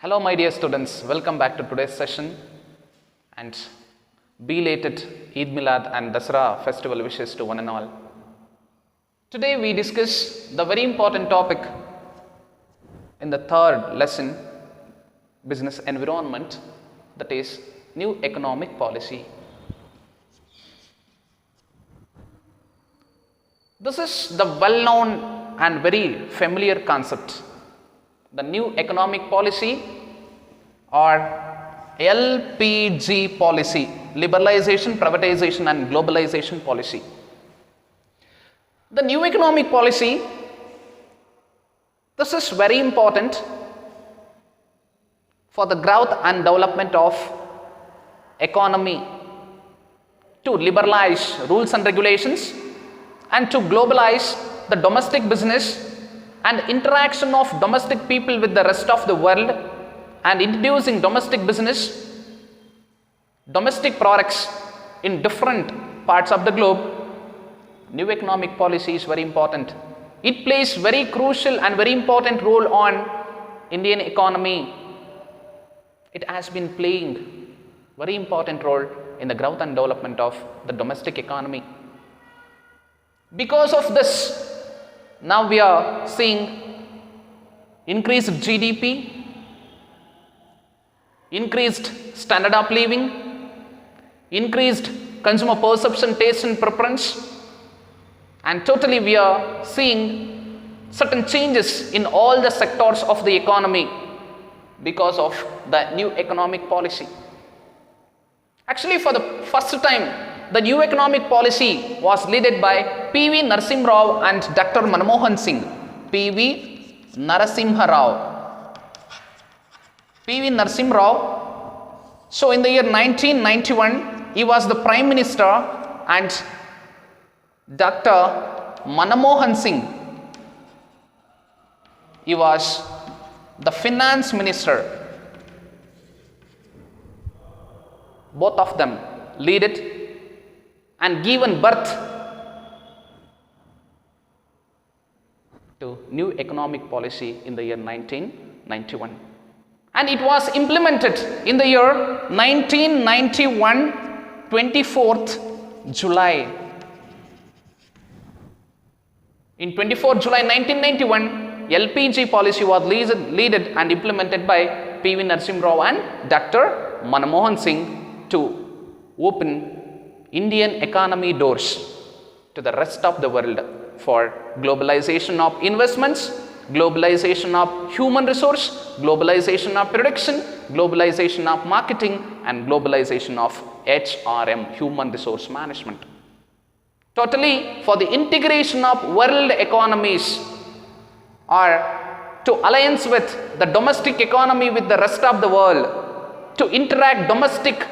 Hello my dear students, welcome back to today's session and belated Eid Milad and Dasra festival wishes to one and all. Today we discuss the very important topic in the third lesson, business environment, that is new economic policy. This is the well-known and very familiar concept. The new economic policy or LPG policy, liberalization, privatization and globalization policy. The new economic policy, this is very important for the growth and development of economy, to liberalize rules and regulations and to globalize the domestic business and interaction of domestic people with the rest of the world, and introducing domestic business, domestic products in different parts of the globe. New economic policy is very important. It plays very crucial and very important role on Indian economy. It has been playing very important role in the growth and development of the domestic economy. Because of this, now we are seeing increased GDP, increased standard of living, increased consumer perception, taste and preference, and totally we are seeing certain changes in all the sectors of the economy because of the new economic policy. Actually, for the first time, the new economic policy was led by P.V. Narasimha Rao and Dr. Manmohan Singh. P.V. Narasimha Rao. P.V. Narasimha Rao. So in the year 1991, he was the Prime Minister, and Dr. Manmohan Singh, he was the Finance Minister. Both of them lead it and given birth to new economic policy in the year 1991, and it was implemented in the year 1991, 24th July. In 24th July 1991, LPG policy was led and implemented by P.V. Narasimha Rao and Dr. Manmohan Singh to open Indian economy doors to the rest of the world for globalization of investments, globalization of human resource, globalization of production, globalization of marketing and globalization of HRM, human resource management. Totally for the integration of world economies or to alliance with the domestic economy with the rest of the world, to interact domestic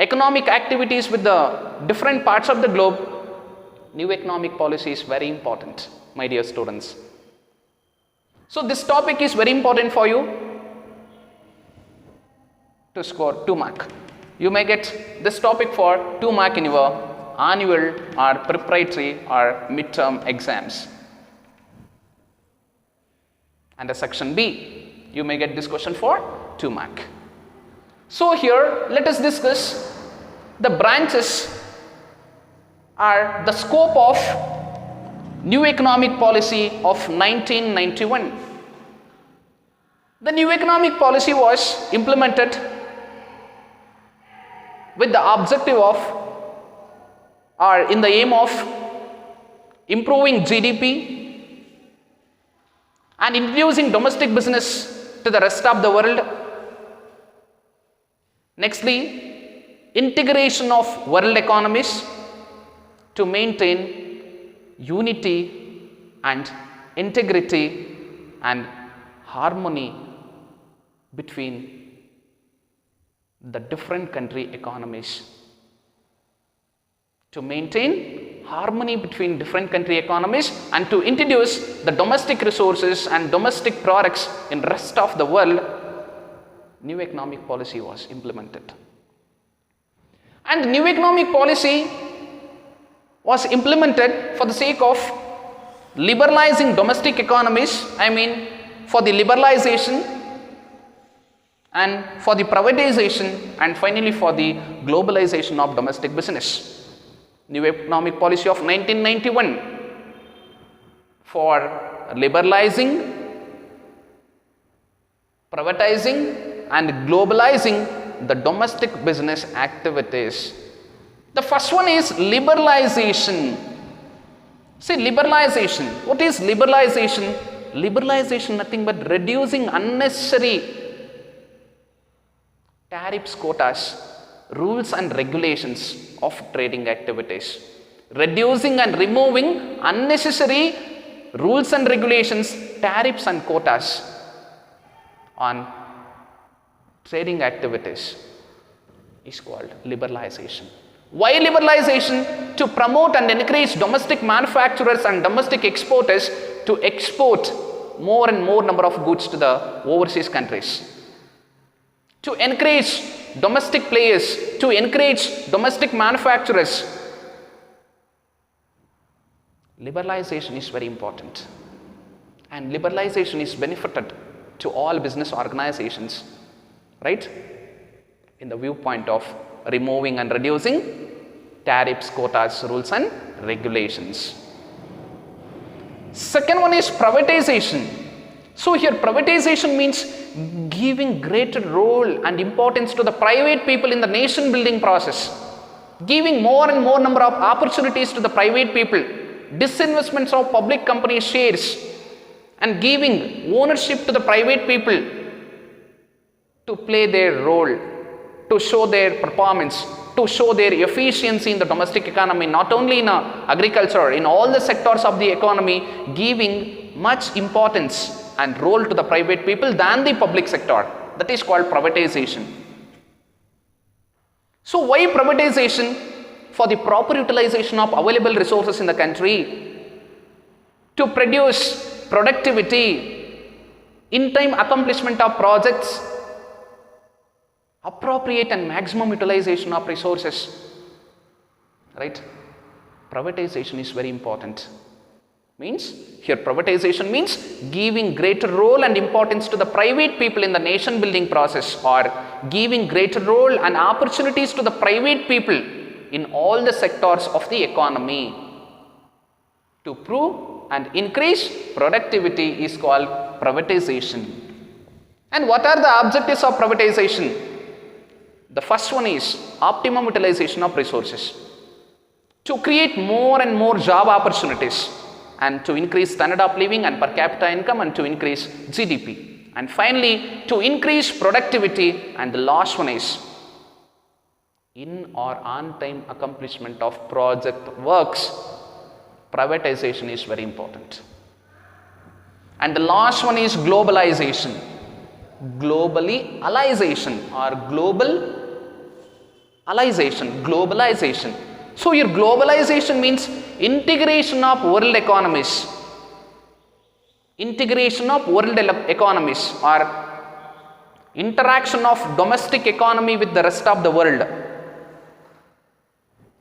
economic activities with the different parts of the globe. New economic policy is very important, my dear students. So this topic is very important for you to score 2 marks. You may get this topic for 2 marks in your annual or preparatory or midterm exams. And the section B, you may get this question for 2 marks. So here let us discuss the branches or the scope of new economic policy of 1991. The new economic policy was implemented with the objective of or in the aim of improving GDP and introducing domestic business to the rest of the world. Nextly, integration of world economies to maintain unity and integrity and harmony between the different country economies. To maintain harmony between different country economies and to introduce the domestic resources and domestic products in rest of the world, new economic policy was implemented. And new economic policy was implemented for the sake of liberalizing domestic economies, for the liberalization and for the privatization, and finally for the globalization of domestic business. New economic policy of 1991 for liberalizing, privatizing and globalizing the domestic business activities. The first one is liberalization. See, liberalization. What is liberalization? Liberalization nothing but reducing unnecessary tariffs, quotas, rules and regulations of trading activities. Reducing and removing unnecessary rules and regulations, tariffs and quotas on trading activities is called liberalization. Why liberalization? To promote and encourage domestic manufacturers and domestic exporters to export more and more number of goods to the overseas countries. To encourage domestic players, to encourage domestic manufacturers. Liberalization is very important, and liberalization is benefited to all business organizations, right? In the viewpoint of removing and reducing tariffs, quotas, rules and regulations. Second one is privatization. So here privatization means giving greater role and importance to the private people in the nation building process, giving more and more number of opportunities to the private people, disinvestments of public company shares, and giving ownership to the private people to play their role, to show their performance, to show their efficiency in the domestic economy, not only in agriculture, in all the sectors of the economy, giving much importance and role to the private people than the public sector. That is called privatization. So why privatization? For the proper utilization of available resources in the country, to produce productivity, in-time accomplishment of projects, appropriate and maximum utilization of resources, right? Privatization is very important. Means, here privatization means giving greater role and importance to the private people in the nation building process, or giving greater role and opportunities to the private people in all the sectors of the economy. To prove and increase productivity is called privatization. And what are the objectives of privatization? The first one is optimum utilization of resources, to create more and more job opportunities, and to increase standard of living and per capita income, and to increase GDP. And finally, to increase productivity, and the last one is in or on time accomplishment of project works. Privatization is very important. And the last one is globalization. Globalization or globalization. So here globalization means integration of world economies. Integration of world economies, or interaction of domestic economy with the rest of the world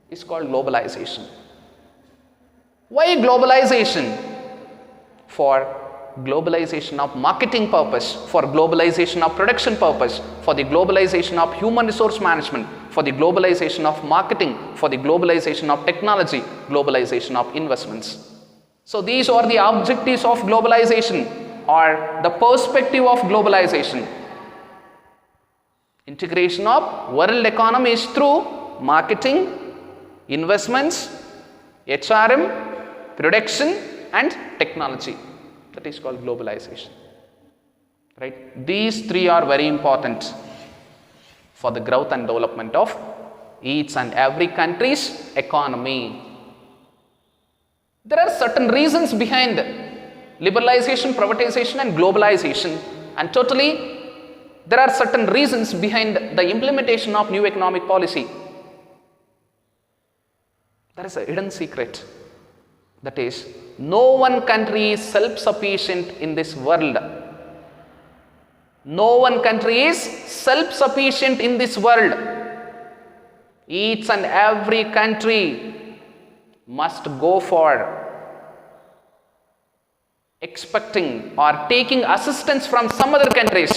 is called globalization. Why globalization? For globalization of marketing purpose, for globalization of production purpose, for the globalization of human resource management, for the globalization of marketing, for the globalization of technology, globalization of investments. So these are the objectives of globalization, or the perspective of globalization. Integration of world economies through marketing, investments, HRM, production and technology. That is called globalization, right? These three are very important for the growth and development of each and every country's economy. There are certain reasons behind liberalization, privatization and globalization, and totally there are certain reasons behind the implementation of new economic policy. There is a hidden secret. That is, no one country is self-sufficient in this world. No one country is self-sufficient in this world. Each and every country must go for expecting or taking assistance from some other countries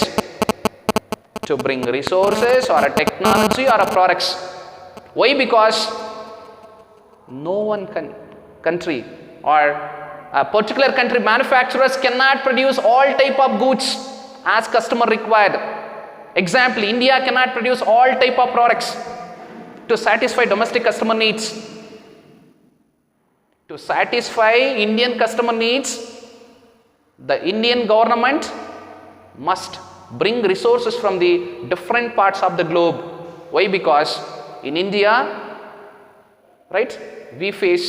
to bring resources or a technology or a products. Why? Because no one country or a particular country manufacturers cannot produce all type of goods as customer required. Example, India cannot produce all type of products to satisfy domestic customer needs. To satisfy Indian customer needs, the Indian government must bring resources from the different parts of the globe. Why? Because in India, right, we face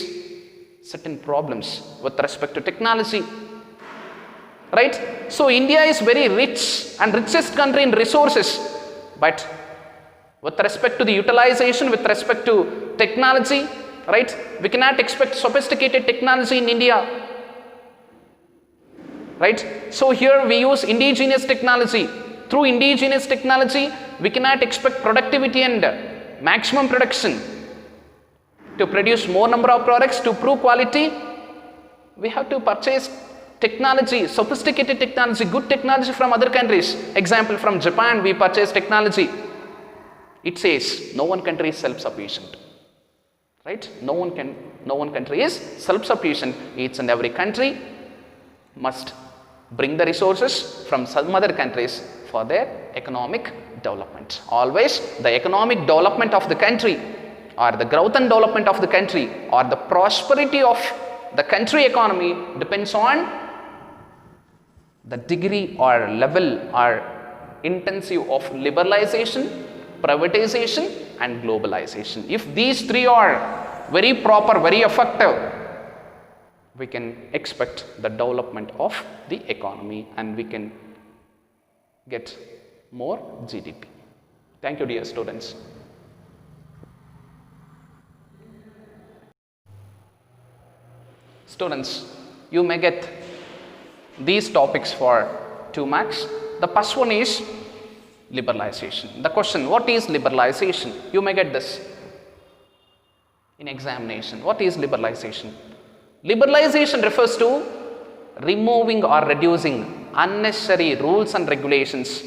certain problems with respect to technology, right? So India is very rich and richest country in resources, but with respect to the utilization, with respect to technology, right, we cannot expect sophisticated technology in India, right? So here we use indigenous technology. Through indigenous technology, we cannot expect productivity and maximum production. To produce more number of products, to prove quality, we have to purchase technology, sophisticated technology, good technology from other countries. Example, from Japan we purchase technology. It says no one country is self-sufficient, right? No one country is self-sufficient. Each and every country must bring the resources from some other countries for their economic development. Always the economic development of the country, or the growth and development of the country, or the prosperity of the country economy depends on the degree or level or intensive of liberalization, privatization and globalization. If these three are very proper, very effective, we can expect the development of the economy and we can get more GDP. Thank you, dear students. Students, you may get these topics for 2 marks. The first one is liberalization. The question, what is liberalization? You may get this in examination. What is liberalization? Liberalization refers to removing or reducing unnecessary rules and regulations,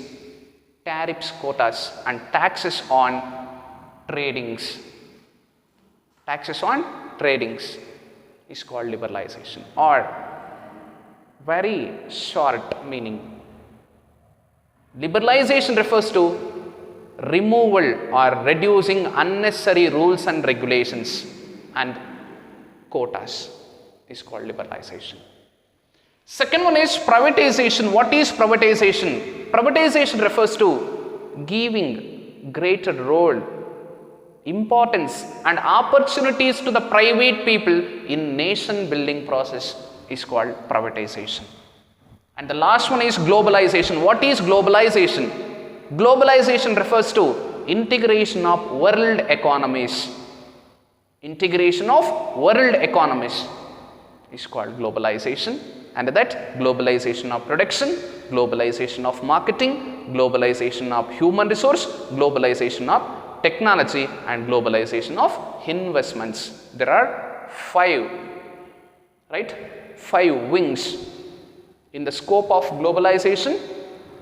tariffs, quotas and taxes on tradings. Taxes on tradings is called liberalization, or very short meaning. Liberalization refers to removal or reducing unnecessary rules and regulations and quotas is called liberalization. Second one is privatization. What is privatization? Privatization refers to giving greater role, importance and opportunities to the private people in nation building process is called privatization. And the last one is globalization. What is globalization? Globalization refers to integration of world economies. Integration of world economies is called globalization. And that globalization of production, globalization of marketing, globalization of human resource, globalization of technology and globalization of investments. There are 5, right? 5 wings in the scope of globalization.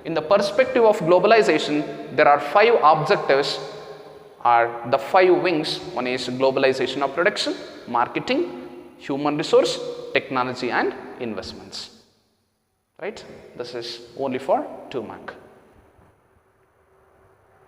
In the perspective of globalization, there are 5 objectives, are the 5 wings. One is globalization of production, marketing, human resource, technology and investments, right? This is only for 2 marks.